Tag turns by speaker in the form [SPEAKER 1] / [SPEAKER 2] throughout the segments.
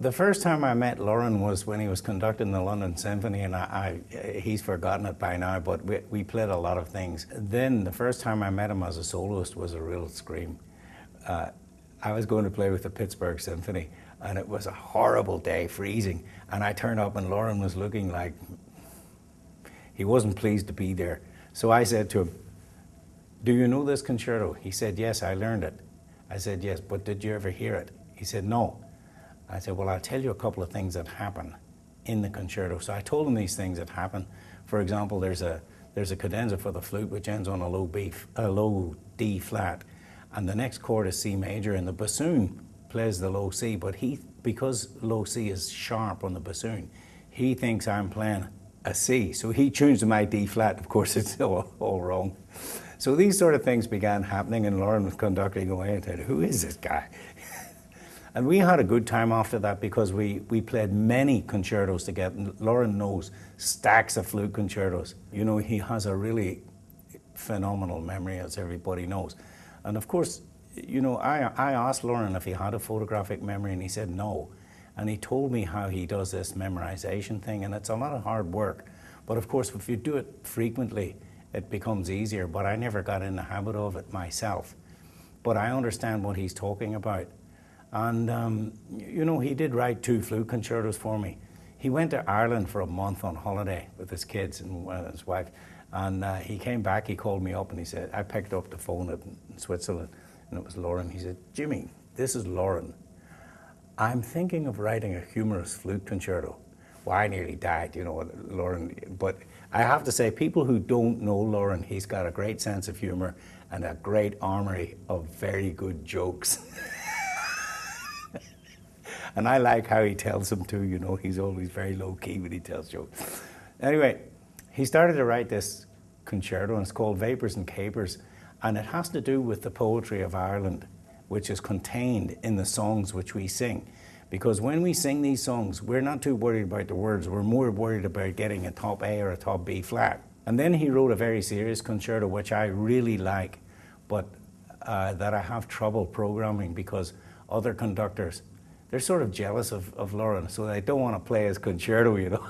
[SPEAKER 1] The first time I met Lorin was when he was conducting the London Symphony, and he's forgotten it by now, but we played a lot of things. Then the first time I met him as a soloist was a real scream. I was going to play with the Pittsburgh Symphony, and it was a horrible day, freezing, and I turned up and Lorin was looking like he wasn't pleased to be there. So I said to him, "Do you know this concerto?" He said, "Yes, I learned it." I said, "Yes, but did you ever hear it?" He said, "No." I said, "Well, I'll tell you a couple of things that happen in the concerto." So I told him these things that happen. For example, there's a cadenza for the flute which ends on a low D flat, and the next chord is C major, and the bassoon plays the low C, but because low C is sharp on the bassoon, he thinks I'm playing a C, so he tunes to my D flat. Of course, it's all wrong. So these sort of things began happening, and Lorin was conducting away and said, "Who is this guy?" And we had a good time after that because we played many concertos together. Lorin knows stacks of flute concertos. You know, he has a really phenomenal memory, as everybody knows. And of course, you know, I asked Lorin if he had a photographic memory, and he said no. And he told me how he does this memorization thing, and it's a lot of hard work. But of course, if you do it frequently, it becomes easier. But I never got in the habit of it myself. But I understand what he's talking about. And, you know, he did write 2 flute concertos for me. He went to Ireland for a month on holiday with his kids and his wife. And he came back, he called me up and he said, I picked up the phone in Switzerland, and it was Lorin. He said, "Jimmy, this is Lorin. I'm thinking of writing a humorous flute concerto." Well, I nearly died, you know, Lorin. But I have to say, people who don't know Lorin, he's got a great sense of humor and a great armory of very good jokes. And I like how he tells them too, you know, he's always very low key when he tells jokes. Anyway, he started to write this concerto, and it's called Vapors and Capers, and it has to do with the poetry of Ireland, which is contained in the songs which we sing. Because when we sing these songs, we're not too worried about the words, we're more worried about getting a top A or a top B flat. And then he wrote a very serious concerto, which I really like, but that I have trouble programming because other conductors, they're sort of jealous of Lorin, so they don't want to play his concerto, you know.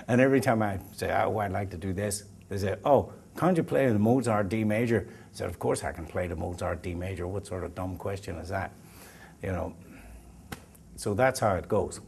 [SPEAKER 1] And every time I say, "Oh, I'd like to do this," they say, "Oh, can't you play the Mozart D major?" I said, "Of course I can play the Mozart D major. What sort of dumb question is that?" You know. So that's how it goes.